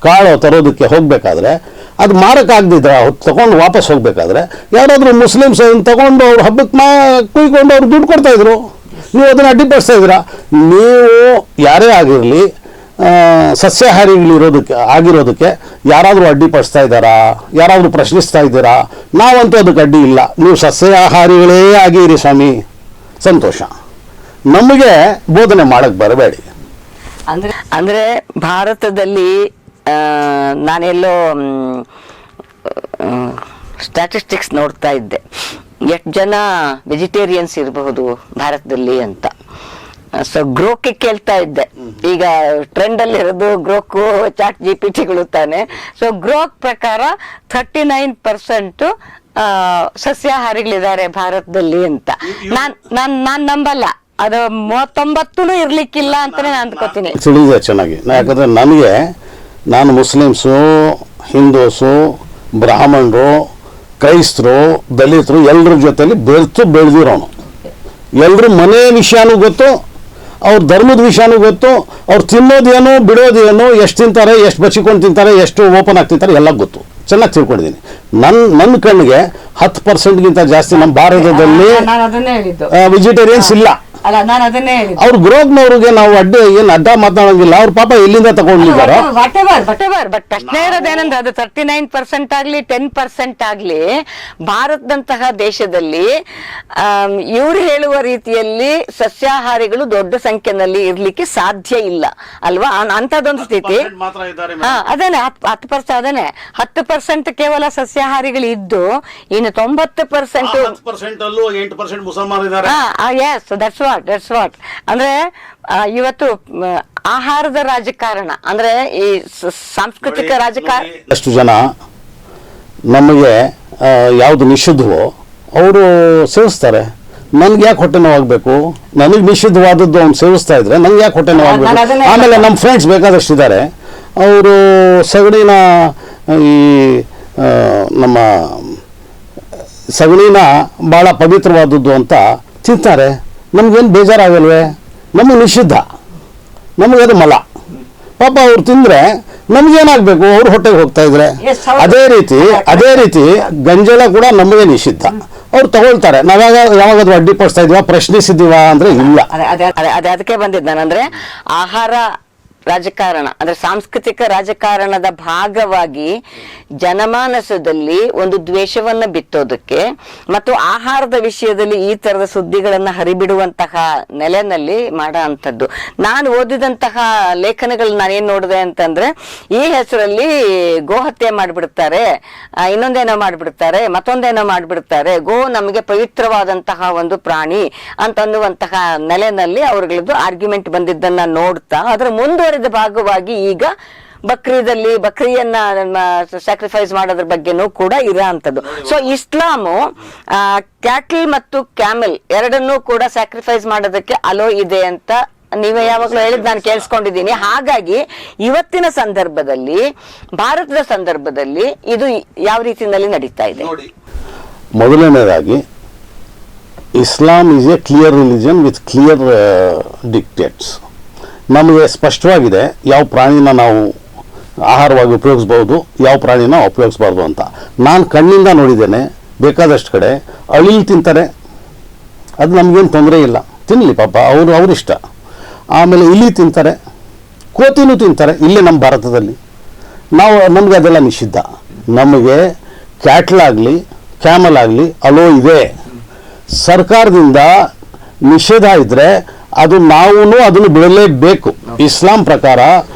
ಕಾಳೋ ತರೋದಕ್ಕೆ ಹೋಗಬೇಕಾದ್ರೆ ಅದು ಮಾರಕ್ಕಾಗದಿದ್ರೆ ತಗೊಂಡು ವಾಪಸ್ ಹೋಗಬೇಕಾದ್ರೆ ಯಾರಾದರೂ ಮುಸ್ಲಿಮ್ಸ್ ತಗೊಂಡು ಅವ್ರ ಹಬ್ಬಕ್ಕೆ ಕುಯ್ಕೊಂಡು ಅವ್ರು ದುಡ್ಡು ಕೊಡ್ತಾಯಿದ್ರು. ನೀವು ಅದನ್ನು ಅಡ್ಡಿಪಡಿಸ್ತಾ ಇದ್ದೀರಾ. ನೀವು ಯಾರೇ ಆಗಿರಲಿ ಸಸ್ಯಾಹಾರಿಗಳಿರೋದಕ್ಕೆ ಆಗಿರೋದಕ್ಕೆ ಯಾರಾದರೂ ಅಡ್ಡಿಪಡಿಸ್ತಾ ಇದ್ದಾರಾ, ಯಾರಾದರೂ ಪ್ರಶ್ನಿಸ್ತಾ ಇದ್ದೀರಾ? ನಾವಂತೂ ಅದಕ್ಕೆ ಅಡ್ಡಿ ಇಲ್ಲ. ನೀವು ಸಸ್ಯಾಹಾರಿಗಳೇ ಆಗಿರಿ ಸ್ವಾಮಿ, ಸಂತೋಷ. ನಮಗೆ ಬೋಧನೆ ಮಾಡಕ್ಕೆ ಬರಬೇಡಿ. ಅಂದ್ರೆ ಭಾರತದಲ್ಲಿ ನಾನೆಲ್ಲೋ ಸ್ಟ್ಯಾಟಿಸ್ಟಿಕ್ಸ್ ನೋಡ್ತಾ ಇದ್ದೆ, ಎಷ್ಟು ಜನ ವೆಜಿಟೇರಿಯನ್ಸ್ ಇರಬಹುದು ಭಾರತದಲ್ಲಿ ಅಂತ. ಸೊ ಗ್ರೋಕ್ಕೆ ಕೇಳ್ತಾ ಇದ್ದೆ. ಈಗ ಟ್ರೆಂಡ್ ಅಲ್ಲಿ ಇರೋದು ಗ್ರೋಕು, ಚಾಟ್ GPT ತಾನೆ. ಸೊ ಗ್ರೋಕ್ ಪ್ರಕಾರ 39% ಸಸ್ಯಾಹಾರಿಗಳಿದ್ದಾರೆ ಭಾರತದಲ್ಲಿ ಅಂತ. ನಾನ್ ನಂಬಲ್ಲ, ಅದು 39 ಇರ್ಲಿಕ್ಕಿಲ್ಲ ಅಂತಾನೆ ನಾನು ಅಂದ್ಕೋತೀನಿ. ತಿಳಿದಿದೆ ಚೆನ್ನಾಗಿ. ಯಾಕಂದ್ರೆ ನಾನು ಮುಸ್ಲಿಮ್ಸು, ಹಿಂದೂಸು, ಬ್ರಾಹ್ಮಣರು, ಕ್ರೈಸ್ತರು, ದಲಿತರು ಎಲ್ಲರ ಜೊತೆಲಿ ಬೆಳೆದಿರೋನು. ಎಲ್ಲರೂ ಮನೆ ವಿಷಯನೂ ಗೊತ್ತು, ಅವ್ರ ಧರ್ಮದ ವಿಷಯನೂ ಗೊತ್ತು, ಅವ್ರು ತಿನ್ನೋದೇನು ಬಿಡೋದೇನು, ಎಷ್ಟು ತಿಂತಾರೆ, ಎಷ್ಟು ಬಚ್ಚಿಕೊಂಡು ತಿಂತಾರೆ, ಎಷ್ಟು ಓಪನ್ ಆಗಿ ತಿಂತಾರೆ ಎಲ್ಲ ಗೊತ್ತು, ಚೆನ್ನಾಗಿ ತಿಳ್ಕೊಂಡಿದ್ದೀನಿ. ನನ್ನ ಕಣ್ಣಿಗೆ 10%ಗಿಂತ ಜಾಸ್ತಿ ನಮ್ಮ ಭಾರತದಲ್ಲಿ ನಾನು ಅದನ್ನೇ ಹೇಳಿದ್ದು, ವೆಜಿಟೇರಿಯನ್ಸ್ ಇಲ್ಲ. ಅಲ್ಲ ನಾನು ಅದನ್ನೇ ಹೇಳಿದ್ದು. ಅವ್ರು ಗ್ರೋಬ್ನವ್ರಿಗೆ ನಾವು ಅಡ್ಡ ಮಾತಾಡೋಂಗಿಲ್ಲ. ಅವ್ರ ಪಾಪ ಎಲ್ಲಿಂದ ತಗೊಂಡಿದ್ದಾರೋ ಬಟ್ ಪ್ರಶ್ನೆ ಇರೋದೇನಂದ್ರೆ ಅದು 39% ಆಗ್ಲಿ 10% ಆಗ್ಲಿ ಭಾರತದಂತಹ ದೇಶದಲ್ಲಿ ಇವ್ರು ಹೇಳುವ ರೀತಿಯಲ್ಲಿ ಸಸ್ಯಾಹಾರಿಗಳು ದೊಡ್ಡ ಸಂಖ್ಯೆಯಲ್ಲಿ ಇರ್ಲಿಕ್ಕೆ ಸಾಧ್ಯ ಇಲ್ಲ ಅಲ್ವಾ? ಅಂತದೊಂದು ಸ್ಥಿತಿ. ಅದೇನೆ 10% ಅದೇನೆ 10% ಕೇವಲ ಸಸ್ಯಾಹಾರಿಗಳು ಇದ್ದು ಇನ್ನು 90% 8% ಮುಸಲ್ಮಾನರಿದ್ದಾರೆ. ದಟ್ಸ್ ವಾಟ್ ಅಂದ್ರೆ ಇವತ್ತು ಆಹಾರದ ರಾಜಕಾರಣ ಅಂದ್ರೆ ಈ ಸಾಂಸ್ಕೃತಿಕ ರಾಜಕಾರಣ. ಅಷ್ಟು ಜನ ನಮಗೆ ಯಾವುದು ನಿಷಿದ್ಧವೋ ಅವರು ಸೇವಿಸ್ತಾರೆ. ನನ್ಗೆ ಯಾಕೆ ಹೊಟ್ಟೆ ನೋವಾಗಬೇಕು? ನನಗೆ ನಿಷಿದ್ಧವಾದದ್ದು ಅವ್ನು ಸೇವಿಸ್ತಾ ಇದ್ರೆ ನಂಗೆ ಯಾಕೆ ಹೊಟ್ಟೆ ನೋವಾಗಬೇಕು? ಆಮೇಲೆ ನಮ್ಮ ಫ್ರೆಂಡ್ಸ್ ಬೇಕಾದಷ್ಟು ಇದ್ದಾರೆ, ಅವರು ಸಗಣಿನ ಈ ನಮ್ಮ ಸಗಣಿನ ಭಾಳ ಪವಿತ್ರವಾದದ್ದು ಅಂತ ತಿಂತಾರೆ. ನಮಗೇನು ಬೇಜಾರಾಗಲ್ವೇ? ನಮಗೆ ನಿಷಿದ್ಧ, ನಮಗದು ಮಲ. ಪಾಪ ಅವ್ರು ತಿಂದರೆ ನಮಗೇನಾಗಬೇಕು? ಅವ್ರ ಹೊಟ್ಟೆಗೆ ಹೋಗ್ತಾ ಇದ್ರೆ. ಅದೇ ರೀತಿ ಗಂಜಲ ಕೂಡ ನಮಗೆ ನಿಷಿದ್ಧ. ಅವ್ರು ತಗೊಳ್ತಾರೆ, ಯಾವಾಗಾದ್ರೂ ಅಡ್ಡಿಪಡಿಸ್ತಾ ಇದೀವ, ಪ್ರಶ್ನಿಸಿದೀವ ಅಂದ್ರೆ ಇಲ್ಲ. ಅದಕ್ಕೆ ಬಂದಿದ್ದು ನಾನಂದ್ರೆ ಆಹಾರ ರಾಜಕಾರಣ ಅಂದ್ರೆ ಸಾಂಸ್ಕೃತಿಕ ರಾಜಕಾರಣದ ಭಾಗವಾಗಿ ಜನಮಾನಸದಲ್ಲಿ ಒಂದು ದ್ವೇಷವನ್ನ ಬಿತ್ತೋದಕ್ಕೆ ಮತ್ತು ಆಹಾರದ ವಿಷಯದಲ್ಲಿ ಈ ತರದ ಸುದ್ದಿಗಳನ್ನ ಹರಿಬಿಡುವಂತಹ ನೆಲೆನಲ್ಲಿ ಮಾಡೋ ಅಂಥದ್ದು. ನಾನು ಓದಿದಂತಹ ಲೇಖನಗಳು ನಾನೇನ್ ನೋಡಿದೆ ಅಂತಂದ್ರೆ, ಈ ಹೆಸರಲ್ಲಿ ಗೋಹತ್ಯೆ ಮಾಡಿಬಿಡ್ತಾರೆ, ಇನ್ನೊಂದೇನೋ ಮಾಡಿಬಿಡ್ತಾರೆ, ಮತ್ತೊಂದೇನೋ ಮಾಡಿಬಿಡ್ತಾರೆ, ಗೋ ನಮಗೆ ಪವಿತ್ರವಾದಂತಹ ಒಂದು ಪ್ರಾಣಿ ಅಂತನ್ನುವಂತಹ ನೆಲೆನಲ್ಲಿ ಅವ್ರಗಳದ್ದು ಆರ್ಗ್ಯುಮೆಂಟ್ ಬಂದಿದ್ದನ್ನ ನೋಡ್ತಾ ಅದರ ಮುಂದುವರೆದ ಭಾಗವಾಗಿ ಈಗ ಬಕ್ರಿಯನ್ನ ಸ್ಯಾಕ್ರಿಫೈಸ್ ಮಾಡೋದ್ರ ಬಗ್ಗೆನೂ ಕೂಡ ಇರೋ ಅಂಥದ್ದು. ಸೊ ಇಸ್ಲಾಮು ಕ್ಯಾಟಲ್ ಮತ್ತು ಕ್ಯಾಮೆಲ್ ಎರಡನ್ನೂ ಕೂಡ ಸ್ಯಾಕ್ರಿಫೈಸ್ ಮಾಡೋದಕ್ಕೆ ಅಲೋ ಇದೆ ಅಂತ ನೀವೇ ಯಾವಾಗಲೂ ಹೇಳಿದ್ ನಾನು ಕೇಳಿಸ್ಕೊಂಡಿದ್ದೀನಿ. ಹಾಗಾಗಿ ಇವತ್ತಿನ ಸಂದರ್ಭದಲ್ಲಿ, ಭಾರತದ ಸಂದರ್ಭದಲ್ಲಿ ಇದು ಯಾವ ರೀತಿಯಲ್ಲಿ ನಡೀತಾ ಇದೆ? ಮೊದಲನೇದಾಗಿ Islam is a clear religion with clear dictates. ನಮಗೆ ಸ್ಪಷ್ಟವಾಗಿದೆ ಯಾವ ಪ್ರಾಣಿನ ನಾವು ಆಹಾರವಾಗಿ ಉಪಯೋಗಿಸ್ಬೋದು, ಯಾವ ಪ್ರಾಣಿನ ಉಪಯೋಗಿಸ್ಬಾರ್ದು ಅಂತ. ನಾನು ಕಣ್ಣಿಂದ ನೋಡಿದ್ದೇನೆ ಬೇಕಾದಷ್ಟು ಕಡೆ. ಅಳಿಲ್ ತಿಂತಾರೆ, ಅದು ನಮಗೇನು ತೊಂದರೆ ಇಲ್ಲ, ತಿನ್ನಲಿ ಪಾಪ, ಅವ್ರಿಷ್ಟ. ಆಮೇಲೆ ಇಲಿ ತಿಂತಾರೆ, ಕೋತಿನೂ ತಿಂತಾರೆ ಇಲ್ಲೇ ನಮ್ಮ ಭಾರತದಲ್ಲಿ. ನಮಗೆ ಅದೆಲ್ಲ ನಿಷಿದ್ಧ. ನಮಗೆ ಕ್ಯಾಟಲ್ ಆಗಲಿ ಕ್ಯಾಮಲ್ ಆಗಲಿ ಅಲೋ ಇದೆ. ಸರ್ಕಾರದಿಂದ ನಿಷೇಧ ಇದ್ದರೆ ಅದು ನಾವು ಅದನ್ನು ಬಿಡಲೇಬೇಕು. ಇಸ್ಲಾಂ ಪ್ರಕಾರ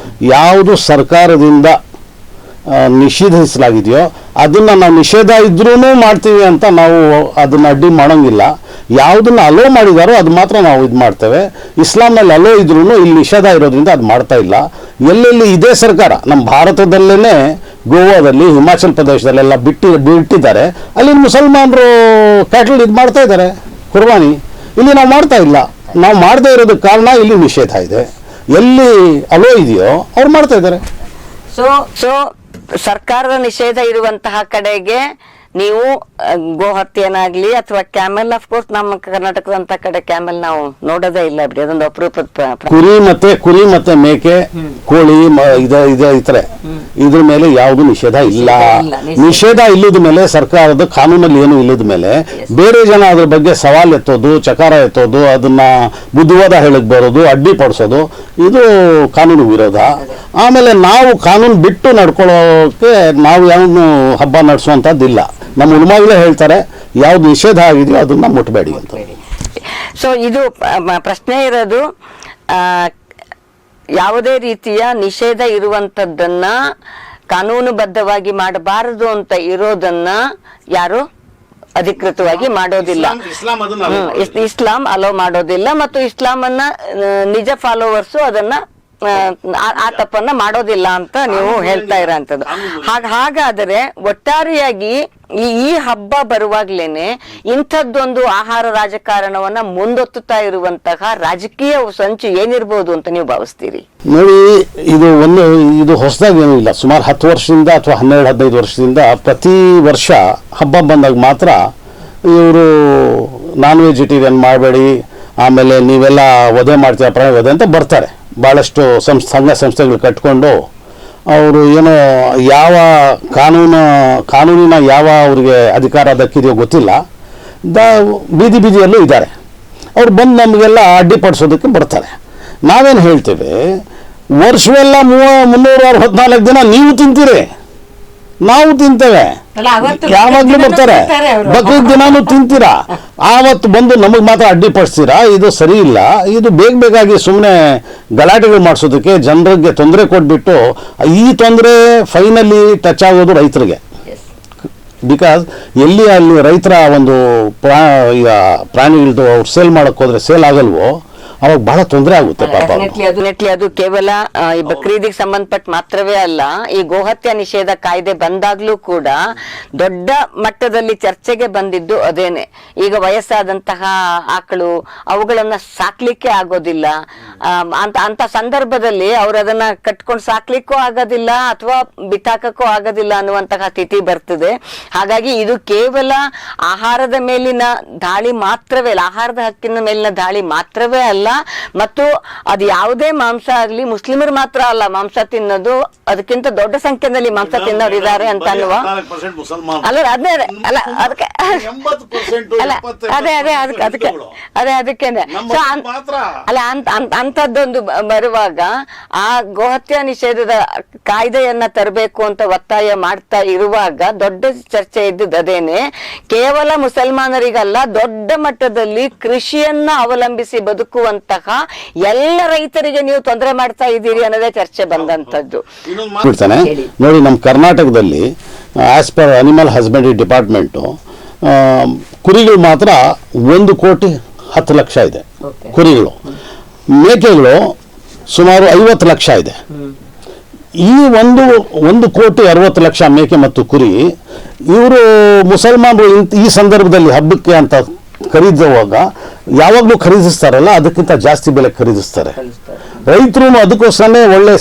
ಯಾವುದು ಸರ್ಕಾರದಿಂದ ನಿಷೇಧಿಸಲಾಗಿದೆಯೋ ಅದನ್ನು ನಾವು ನಿಷೇಧ ಇದ್ರೂ ಮಾಡ್ತೀವಿ ಅಂತ ನಾವು ಅದನ್ನು ಅಡ್ಡಿ ಮಾಡೋಂಗಿಲ್ಲ. ಯಾವುದನ್ನು ಅಲೋ ಮಾಡಿದಾರೋ ಅದು ಮಾತ್ರ ನಾವು ಇದು ಮಾಡ್ತೇವೆ. ಇಸ್ಲಾಂನಲ್ಲಿ ಅಲೋ ಇದ್ರೂ ಇಲ್ಲಿ ನಿಷೇಧ ಇರೋದ್ರಿಂದ ಅದು ಮಾಡ್ತಾ ಇಲ್ಲ. ಎಲ್ಲೆಲ್ಲಿ ಇದೇ ಸರ್ಕಾರ, ನಮ್ಮ ಭಾರತದಲ್ಲೇ ಗೋವಾದಲ್ಲಿ, ಹಿಮಾಚಲ್ ಪ್ರದೇಶದಲ್ಲೆಲ್ಲ ಬಿಟ್ಟಿದ್ದಾರೆ. ಅಲ್ಲಿ ಮುಸಲ್ಮಾನರು ಕ್ಯಾಟಲ್ ಇದು ಮಾಡ್ತಾ ಇದ್ದಾರೆ, ಕುರ್ಬಾನಿ. ಇಲ್ಲಿ ನಾವು ಮಾಡ್ತಾ ಇಲ್ಲ. ನಾವು ಮಾಡದೇ ಇರೋದಕ್ಕೆ ಕಾರಣ ಇಲ್ಲಿ ನಿಷೇಧ ಇದೆ. ಎಲ್ಲಿ ಅಲೋ ಇದೆಯೋ ಅವ್ರು ಮಾಡ್ತಾ ಇದ್ದಾರೆ. ಸೊ ಸರ್ಕಾರದ ನಿಷೇಧ ಇರುವಂತಹ ಕಡೆಗೆ ನೀವು ಗೋಹತ್ಯೆನಾಗ್ಲಿ ಅಥವಾ ಕ್ಯಾಮೆಲ್, ಅಫ್ಕೋರ್ಸ್ ನಮ್ಮ ಕರ್ನಾಟಕದಂತ ಕಡೆ ಕ್ಯಾಮೆಲ್ ನಾವು ನೋಡೋದೇ ಇಲ್ಲ ಬಿಡಿ, ಅದೊಂದು ಅಪರೂಪದ. ಕುರಿ ಮತ್ತೆ ಮೇಕೆ, ಕೋಳಿ ಇತರೆ ಇದ್ರ ಮೇಲೆ ಯಾವುದು ನಿಷೇಧ ಇಲ್ಲ. ನಿಷೇಧ ಇಲ್ಲದ ಮೇಲೆ, ಸರ್ಕಾರದ ಕಾನೂನಲ್ಲಿ ಏನು ಇಲ್ಲದ ಮೇಲೆ ಬೇರೆ ಜನ ಅದ್ರ ಬಗ್ಗೆ ಸವಾಲ್ ಎತ್ತೋದು, ಚಕಾರ ಎತ್ತೋದು, ಅದನ್ನ ಬುದ್ಧಿವಾದ ಹೇಳಕ್ ಬರೋದು, ಅಡ್ಡಿಪಡಿಸೋದು, ಇದು ಕಾನೂನು ವಿರೋಧ. ಆಮೇಲೆ ನಾವು ಕಾನೂನು ಬಿಟ್ಟು ನಡ್ಕೊಳ್ಳೋಕೆ ನಾವು ಯಾವನು ಹಬ್ಬ ನಡೆಸುವಂಥದ್ದಿಲ್ಲ. ನಮ್ಮ ಉಲಮಾಗಳೇ ಹೇಳ್ತಾರೆ ಯಾವ್ದು ನಿಷೇಧ ಆಗಿದೆಯೋ ಅದನ್ನ ಮುಟ್ಟಬೇಡಿ ಅಂತ. ಸೊ ಇದು ಪ್ರಶ್ನೆ ಇರೋದು, ಯಾವುದೇ ರೀತಿಯ ನಿಷೇಧ ಇರುವಂತದ್ದನ್ನ ಕಾನೂನುಬದ್ಧವಾಗಿ ಮಾಡಬಾರದು ಅಂತ ಇರೋದನ್ನ ಯಾರು ಅಧಿಕೃತವಾಗಿ ಮಾಡೋದಿಲ್ಲ. ಇಸ್ಲಾಂ ಅಲೋ ಮಾಡೋದಿಲ್ಲ ಮತ್ತು ಇಸ್ಲಾಂ ಅನ್ನ ನಿಜ ಫಾಲೋವರ್ಸು ಅದನ್ನ ಆ ತಪ್ಪನ್ನ ಮಾಡೋದಿಲ್ಲ ಅಂತ ನೀವು ಹೇಳ್ತಾ ಇರೋಂಥದ್ದು. ಹಾಗಾದರೆ ಒಟ್ಟಾರೆಯಾಗಿ ಈ ಹಬ್ಬ ಬರುವಾಗ್ಲೇನೆ ಇಂಥದ್ದೊಂದು ಆಹಾರ ರಾಜಕಾರಣವನ್ನ ಮುಂದೊತ್ತುತ್ತಾ ಇರುವಂತಹ ರಾಜಕೀಯ ಸಂಚು ಏನಿರ್ಬೋದು ಅಂತ ನೀವು ಭಾವಿಸ್ತೀರಿ? ನೋಡಿ, ಇದು ಹೊಸದಾಗಿ ಏನೂ ಇಲ್ಲ. ಸುಮಾರು 10 ವರ್ಷದಿಂದ ಅಥವಾ 12-15 ವರ್ಷದಿಂದ ಪ್ರತಿ ವರ್ಷ ಹಬ್ಬ ಬಂದಾಗ ಮಾತ್ರ ಇವರು ನಾನ್ ವೆಜಿಟೇರಿಯನ್ ಮಾಡಬೇಡಿ, ಆಮೇಲೆ ನೀವೆಲ್ಲ ವಧೆ ಮಾಡ್ತೀರಾ ಪ್ರಾಣಿ ವಧೆ ಅಂತ ಬರ್ತಾರೆ. ಭಾಳಷ್ಟು ಸಂಘ ಸಂಸ್ಥೆಗಳು ಕಟ್ಕೊಂಡು ಅವರು ಏನೋ ಯಾವ ಕಾನೂನಿನ ಯಾವ ಅವ್ರಿಗೆ ಅಧಿಕಾರ ದಕ್ಕಿದೆಯೋ ಗೊತ್ತಿಲ್ಲ, ಬೀದಿಯಲ್ಲೂ ಇದ್ದಾರೆ. ಅವ್ರು ಬಂದು ನಮಗೆಲ್ಲ ಅಡ್ಡಿಪಡಿಸೋದಕ್ಕೆ ಬರ್ತಾರೆ. ನಾವೇನು ಹೇಳ್ತೇವೆ, ವರ್ಷವೆಲ್ಲ 364 ದಿನ ನೀವು ತಿಂತೀರಿ, ನಾವು ತಿಂತೇವೆ, ಯಾವಾಗಲೂ ಬರ್ತಾರೆ. ಬಕ್ರೀದ್ ದಿನಾನು ತಿಂತೀರಾ, ಆವತ್ತು ಬಂದು ನಮಗೆ ಮಾತ್ರ ಅಡ್ಡಿಪಡಿಸ್ತೀರಾ, ಇದು ಸರಿ ಇಲ್ಲ. ಇದು ಬೇಕಾಗಿ ಸುಮ್ಮನೆ ಗಲಾಟೆಗಳು ಮಾಡಿಸೋದಕ್ಕೆ ಜನರಿಗೆ ತೊಂದರೆ ಕೊಟ್ಬಿಟ್ಟು, ಈ ತೊಂದರೆ ಫೈನಲಿ ಟಚ್ ಆಗೋದು ರೈತರಿಗೆ. ಬಿಕಾಸ್ ಎಲ್ಲಿ ಅಲ್ಲಿ ರೈತರ ಒಂದು ಈಗ ಪ್ರಾಣಿಗಳದ್ದು ಅವ್ರು ಸೇಲ್ ಮಾಡೋಕ್ಕೆ ಹೋದ್ರೆ ಸೇಲ್ ಆಗಲ್ವೋ, ಅವಾಗ ಬಹಳ ತೊಂದರೆ ಆಗುತ್ತೆ ಪಾಪ. ಅದು ಕೇವಲ ಈ ಬಕ್ರೀದಿಗೆ ಸಂಬಂಧಪಟ್ಟ ಮಾತ್ರವೇ ಅಲ್ಲ, ಈ ಗೋಹತ್ಯೆ ನಿಷೇಧ ಕಾಯ್ದೆ ಬಂದಾಗ್ಲೂ ಕೂಡ ದೊಡ್ಡ ಮಟ್ಟದಲ್ಲಿ ಚರ್ಚೆಗೆ ಬಂದಿದ್ದು ಅದೇನೆ. ಈಗ ವಯಸ್ಸಾದಂತಹ ಆಕಳು ಅವುಗಳನ್ನ ಸಾಕ್ಲಿಕ್ಕೆ ಆಗೋದಿಲ್ಲ ಅಂತ ಸಂದರ್ಭದಲ್ಲಿ ಅವ್ರು ಅದನ್ನ ಕಟ್ಕೊಂಡು ಸಾಕ್ಲಿಕ್ಕೂ ಆಗೋದಿಲ್ಲ ಅಥವಾ ಬಿತ್ತಾಕಕ್ಕೂ ಆಗೋದಿಲ್ಲ ಅನ್ನುವಂತಹ ಸ್ಥಿತಿ ಬರ್ತದೆ. ಹಾಗಾಗಿ ಇದು ಕೇವಲ ಆಹಾರದ ಮೇಲಿನ ದಾಳಿ ಮಾತ್ರವೇ ಅಲ್ಲ, ಆಹಾರದ ಹಕ್ಕಿನ ಮೇಲಿನ ದಾಳಿ ಮಾತ್ರವೇ ಅಲ್ಲ, ಮತ್ತು ಅದು ಯಾವುದೇ ಮಾಂಸ ಆಗ್ಲಿ, ಮುಸ್ಲಿಮರು ಮಾತ್ರ ಅಲ್ಲ ಮಾಂಸ ತಿನ್ನೋದು, ಅದಕ್ಕಿಂತ ದೊಡ್ಡ ಸಂಖ್ಯೆಯಲ್ಲಿ ಮಾಂಸ ತಿನ್ನೋರು ಇದ್ದಾರೆ ಅಂತ ಅನ್ನುವ ಅಲ್ಲ ಅದಕ್ಕೇನೆ ಅಲ್ಲ ಅಂತದ್ದೊಂದು ಬರುವಾಗ ಆ ಗೋಹತ್ಯೆ ನಿಷೇಧದ ಕಾಯ್ದೆಯನ್ನ ತರಬೇಕು ಅಂತ ಒತ್ತಾಯ ಮಾಡ್ತಾ ಇರುವಾಗ ದೊಡ್ಡ ಚರ್ಚೆ ಇದ್ದದ್ದು ಅದೇನೆ. ಕೇವಲ ಮುಸಲ್ಮಾನರಿಗಲ್ಲ, ದೊಡ್ಡ ಮಟ್ಟದಲ್ಲಿ ಕೃಷಿಯನ್ನ ಅವಲಂಬಿಸಿ ಬದುಕುವಂತಹ ಎಲ್ಲ ರೈತರಿಗೆ ನೀವು ತೊಂದರೆ ಮಾಡ್ತಾ ಇದ್ದೀರಿ ಅನ್ನೋದೇ ಚರ್ಚೆ ಬಂದಂತದ್ದು. ನೋಡಿ, ನಮ್ಮ ಕರ್ನಾಟಕದಲ್ಲಿ as per animal husbandry department ಕುರಿಗಳು ಮಾತ್ರ 1,10,00,000 ಇದೆ ಕುರಿಗಳು. ಮೇಕೆಗಳು ಸುಮಾರು 50 ಲಕ್ಷ ಇದೆ. ಈ 1,60,00,000 ಮೇಕೆ ಮತ್ತು ಕುರಿ ಇವರು ಮುಸಲ್ಮಾನರು ಈ ಸಂದರ್ಭದಲ್ಲಿ ಹಬ್ಬಕ್ಕೆ ಅಂತ ಖರೀದುವಾಗ ಯಾವಾಗಲೂ ಖರೀದಿಸ್ತಾರಲ್ಲ, ಅದಕ್ಕಿಂತ ಜಾಸ್ತಿ ಬೆಲೆ ಖರೀದಿಸ್ತಾರೆ. ರೈತರು ಅದಕ್ಕೋಸ್ಕರನೇ ಒಳ್ಳೆ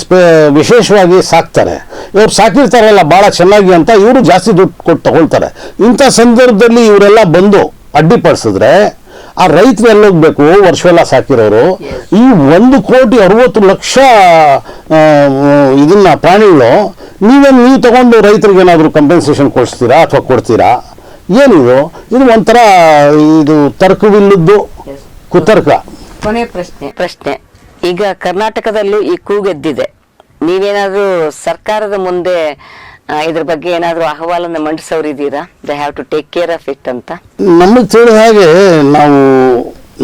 ವಿಶೇಷವಾಗಿ ಸಾಕ್ತಾರೆ. ಇವ್ರು ಸಾಕಿರ್ತಾರಲ್ಲ ಭಾಳ ಚೆನ್ನಾಗಿ ಅಂತ ಇವರು ಜಾಸ್ತಿ ದುಡ್ಡು ಕೊಟ್ಟು ತಗೊಳ್ತಾರೆ. ಇಂಥ ಸಂದರ್ಭದಲ್ಲಿ ಇವರೆಲ್ಲ ಬಂದು ಅಡ್ಡಿಪಡಿಸಿದ್ರೆ ಆ ರೈತರು ಎಲ್ಲೋಗ್ಬೇಕು? ವರ್ಷವೆಲ್ಲ ಸಾಕಿರೋರು. ಈ 1,60,00,000 ಇದನ್ನ ಪ್ರಾಣಿಗಳು ನೀವು ತಗೊಂಡು ರೈತರಿಗೆ ಏನಾದರೂ ಕಂಪೆನ್ಸೇಷನ್ ಕೊಡಿಸ್ತೀರಾ ಅಥವಾ ಕೊಡ್ತೀರಾ? ಏನಿದು? ಇದು ಒಂಥರ ಇದು ತರ್ಕವಿಲ್ಲದ್ದು ಕುತರ್ಕ. ಕೊನೆ ಪ್ರಶ್ನೆ ಈಗ ಕರ್ನಾಟಕದಲ್ಲೂ ಈ ಕೂಗೆದ್ದಿದೆ. ನೀವೇನಾದ್ರೂ ಸರ್ಕಾರದ ಮುಂದೆ ಇದ್ರ ಬಗ್ಗೆ ಏನಾದ್ರೂ ಅಹವಾಲನ್ನು ಮಂಡಿಸೋರಿದ್ದೀರಾ? They have to take care of it ಅಂತ. ನಮಗೆ ತಿಳಿದ ಹಾಗೆ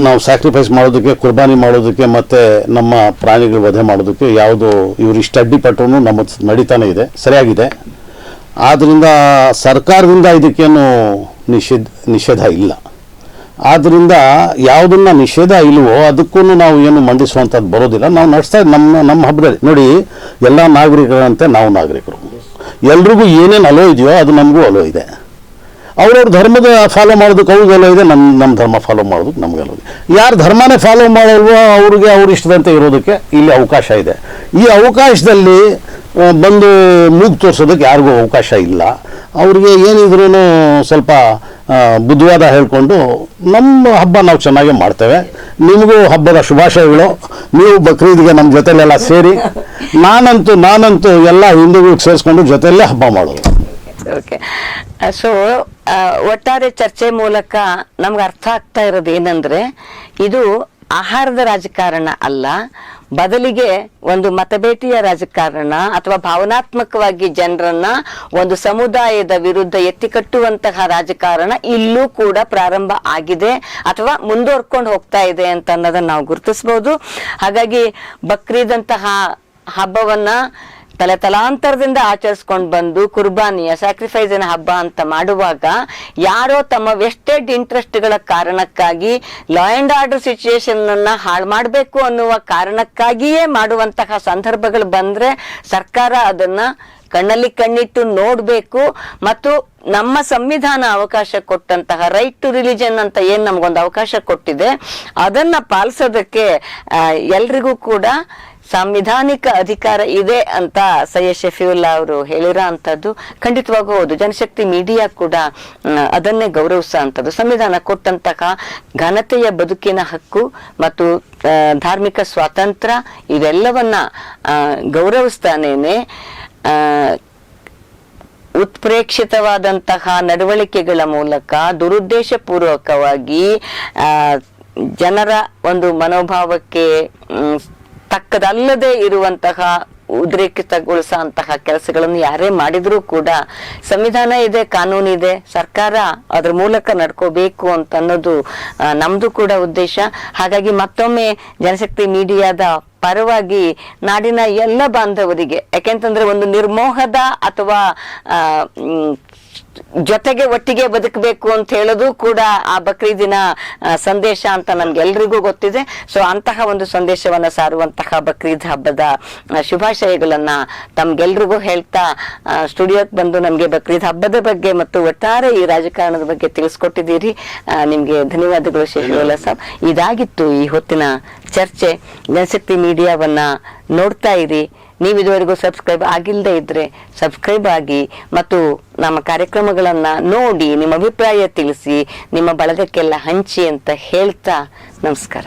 ನಾವು ಸ್ಯಾಕ್ರಿಫೈಸ್ ಮಾಡೋದಕ್ಕೆ, ಕುರ್ಬಾನಿ ಮಾಡೋದಕ್ಕೆ ಮತ್ತು ನಮ್ಮ ಪ್ರಾಣಿಗಳ ವಧೆ ಮಾಡೋದಕ್ಕೆ ಯಾವುದು ಇವರು ಇಷ್ಟು ಅಡ್ಡಿಪಟ್ಟರು ನಮ್ಮ ನಡೀತಾನೆ ಇದೆ, ಸರಿಯಾಗಿದೆ. ಆದ್ದರಿಂದ ಸರ್ಕಾರದಿಂದ ಇದಕ್ಕೇನು ನಿಷೇಧ ಇಲ್ಲ. ಆದ್ದರಿಂದ ಯಾವುದನ್ನ ನಿಷೇಧ ಇಲ್ವೋ ಅದಕ್ಕೂ ನಾವು ಏನು ಮಂಡಿಸುವಂಥದ್ದು ಬರೋದಿಲ್ಲ. ನಾವು ನಡೆಸ್ತಾ ನಮ್ಮ ಹಬ್ಬದಲ್ಲಿ ನೋಡಿ, ಎಲ್ಲ ನಾಗರಿಕರಂತೆ ನಾವು ನಾಗರಿಕರು, ಎಲ್ರಿಗೂ ಏನೇನು ಅಲೋ ಇದೆಯೋ ಅದು ನಮಗೂ ಅಲೋ ಇದೆ. ಅವ್ರವ್ರ ಧರ್ಮದ ಫಾಲೋ ಮಾಡೋದಕ್ಕೆ ಅವ್ರಿಗೆ ಅಲೋ ಇದೆ, ನಮ್ಮ ಧರ್ಮ ಫಾಲೋ ಮಾಡೋದಕ್ಕೆ ನಮ್ಗೆ ಅಲೋ ಇದೆ. ಯಾರು ಧರ್ಮನೇ ಫಾಲೋ ಮಾಡಲ್ವೋ ಅವ್ರಿಗೆ ಅವ್ರ ಇಷ್ಟದಂತೆ ಇರೋದಕ್ಕೆ ಇಲ್ಲಿ ಅವಕಾಶ ಇದೆ. ಈ ಅವಕಾಶದಲ್ಲಿ ಬಂದು ಮೂಗು ತೋರಿಸೋದಕ್ಕೆ ಯಾರಿಗೂ ಅವಕಾಶ ಇಲ್ಲ. ಅವ್ರಿಗೆ ಏನಿದ್ರೂ ಸ್ವಲ್ಪ ಬುದ್ಧಿವಾದ ಹೇಳ್ಕೊಂಡು ನಮ್ಮ ಹಬ್ಬ ನಾವು ಚೆನ್ನಾಗೇ ಮಾಡ್ತೇವೆ. ನಿಮಗೂ ಹಬ್ಬದ ಶುಭಾಶಯಗಳು. ನೀವು ಬಕ್ರೀದ್ಗೆ ನಮ್ಮ ಜೊತೆಲೆಲ್ಲ ಸೇರಿ, ನಾನಂತೂ ಎಲ್ಲ ಹಿಂದೂಗಳಿಗೆ ಸೇರಿಸ್ಕೊಂಡು ಜೊತೆಯಲ್ಲೇ ಹಬ್ಬ ಮಾಡೋದು. ಓಕೆ, ಸೊ ಒಟ್ಟಾರೆ ಚರ್ಚೆ ಮೂಲಕ ನಮ್ಗೆ ಅರ್ಥ ಆಗ್ತಾ ಇರೋದು ಏನಂದ್ರೆ, ಇದು ಆಹಾರದ ರಾಜಕಾರಣ ಅಲ್ಲ, ಬದಲಿಗೆ ಒಂದು ಮತಬೇಟಿಯ ರಾಜಕಾರಣ ಅಥವಾ ಭಾವನಾತ್ಮಕವಾಗಿ ಜನರನ್ನ ಒಂದು ಸಮುದಾಯದ ವಿರುದ್ಧ ಎತ್ತಿಕಟ್ಟುವಂತಹ ರಾಜಕಾರಣ ಇಲ್ಲೂ ಕೂಡ ಪ್ರಾರಂಭ ಆಗಿದೆ ಅಥವಾ ಮುಂದುವರ್ಕೊಂಡು ಹೋಗ್ತಾ ಇದೆ ಅಂತ ಅನ್ನೋದನ್ನ ನಾವು ಗುರುತಿಸಬಹುದು. ಹಾಗಾಗಿ ಬಕ್ರೀದ್ ಅಂತಹ ಹಬ್ಬವನ್ನ ತಲಾಂತರದಿಂದ ಆಚರಿಸ್ಕೊಂಡು ಬಂದು ಕುರ್ಬಾನಿಯ ಸ್ಯಾಕ್ರಿಫೈಸಿನ ಹಬ್ಬ ಅಂತ ಮಾಡುವಾಗ ಯಾರೋ ತಮ್ಮ ವೆಸ್ಟೆಡ್ ಇಂಟ್ರೆಸ್ಟ್ಗಳ ಕಾರಣಕ್ಕಾಗಿ ಲಾ ಅಂಡ್ ಆರ್ಡರ್ ಸಿಚುಯೇಷನ್ ಅನ್ನ ಹಾಳು ಮಾಡಬೇಕು ಅನ್ನುವ ಕಾರಣಕ್ಕಾಗಿಯೇ ಮಾಡುವಂತಹ ಸಂದರ್ಭಗಳು ಬಂದ್ರೆ ಸರ್ಕಾರ ಅದನ್ನ ಕಣ್ಣಲ್ಲಿ ಕಣ್ಣಿಟ್ಟು ನೋಡ್ಬೇಕು. ಮತ್ತು ನಮ್ಮ ಸಂವಿಧಾನ ಅವಕಾಶ ಕೊಟ್ಟಂತಹ ರೈಟ್ ಟು ರಿಲಿಜನ್ ಅಂತ ಏನ್ ನಮಗೊಂದು ಅವಕಾಶ ಕೊಟ್ಟಿದೆ, ಅದನ್ನ ಪಾಲಿಸೋದಕ್ಕೆ ಎಲ್ರಿಗೂ ಕೂಡ ಸಾಂವಿಧಾನಿಕ ಅಧಿಕಾರ ಇದೆ ಅಂತ ಸೈಯದ್ ಶಫೀವುಲ್ಲಾ ಅವರು ಹೇಳಿರೋ ಅಂತದ್ದು ಖಂಡಿತವಾಗೂ ಹೌದು. ಜನಶಕ್ತಿ ಮೀಡಿಯಾ ಕೂಡ ಅದನ್ನೇ ಗೌರವಿಸೋ ಅಂತದ್ದು. ಸಂವಿಧಾನ ಕೊಟ್ಟಂತಹ ಘನತೆಯ ಬದುಕಿನ ಹಕ್ಕು ಮತ್ತು ಧಾರ್ಮಿಕ ಸ್ವಾತಂತ್ರ್ಯ ಇವೆಲ್ಲವನ್ನ ಗೌರವಿಸ್ತಾನೇನೆ ಉತ್ಪ್ರೇಕ್ಷಿತವಾದಂತಹ ನಡವಳಿಕೆಗಳ ಮೂಲಕ ದುರುದ್ದೇಶ ಪೂರ್ವಕವಾಗಿ ಜನರ ಒಂದು ಮನೋಭಾವಕ್ಕೆ ತಕ್ಕದಲ್ಲದೆ ಇರುವಂತಹ ಉದ್ರೇಕಿತಗೊಳಿಸುವಂತಹ ಕೆಲಸಗಳನ್ನು ಯಾರೇ ಮಾಡಿದ್ರೂ ಕೂಡ ಸಂವಿಧಾನ ಇದೆ, ಕಾನೂನು ಇದೆ, ಸರ್ಕಾರ ಅದ್ರ ಮೂಲಕ ನಡ್ಕೋಬೇಕು ಅಂತ ಅನ್ನೋದು ನಮ್ದು ಕೂಡ ಉದ್ದೇಶ. ಹಾಗಾಗಿ ಮತ್ತೊಮ್ಮೆ ಜನಶಕ್ತಿ ಮೀಡಿಯಾದ ಪರವಾಗಿ ನಾಡಿನ ಎಲ್ಲ ಬಾಂಧವರಿಗೆ, ಯಾಕೆಂತಂದ್ರೆ ಒಂದು ನಿರ್ಮೋಹದ ಅಥವಾ ಜೊತೆಗೆ ಒಟ್ಟಿಗೆ ಬದುಕಬೇಕು ಅಂತ ಹೇಳೋದು ಕೂಡ ಆ ಬಕ್ರೀದಿನ ಸಂದೇಶ ಅಂತ ನಮ್ಗೆಲ್ರಿಗೂ ಗೊತ್ತಿದೆ. ಸೊ ಅಂತಹ ಒಂದು ಸಂದೇಶವನ್ನ ಸಾರುವಂತಹ ಬಕ್ರೀದ್ ಹಬ್ಬದ ಶುಭಾಶಯಗಳನ್ನ ತಮ್ಗೆಲ್ರಿಗೂ ಹೇಳ್ತಾ ಸ್ಟುಡಿಯೋಕ್ಕೆ ಬಂದು ನಮ್ಗೆ ಬಕ್ರೀದ್ ಹಬ್ಬದ ಬಗ್ಗೆ ಮತ್ತು ಒಟ್ಟಾರೆ ಈ ರಾಜಕಾರಣದ ಬಗ್ಗೆ ತಿಳಿಸ್ಕೊಟ್ಟಿದ್ದೀರಿ. ನಿಮ್ಗೆ ಧನ್ಯವಾದಗಳು ಶಫೀವುಲ್ಲಾ ಸಾಬ್. ಇದಾಗಿತ್ತು ಈ ಹೊತ್ತಿನ ಚರ್ಚೆ. ಜನಶಕ್ತಿ ಮೀಡಿಯಾವನ್ನ ನೋಡ್ತಾ ಇರಿ. ನೀವು ಇದುವರೆಗೂ ಸಬ್ಸ್ಕ್ರೈಬ್ ಆಗಿಲ್ಲದೆ ಇದ್ರೆ ಸಬ್ಸ್ಕ್ರೈಬ್ ಆಗಿ ಮತ್ತು ನಮ್ಮ ಕಾರ್ಯಕ್ರಮಗಳನ್ನ ನೋಡಿ ನಿಮ್ಮ ಅಭಿಪ್ರಾಯ ತಿಳಿಸಿ, ನಿಮ್ಮ ಬಳಗಕ್ಕೆಲ್ಲ ಹಂಚಿ ಅಂತ ಹೇಳ್ತಾ ನಮಸ್ಕಾರ.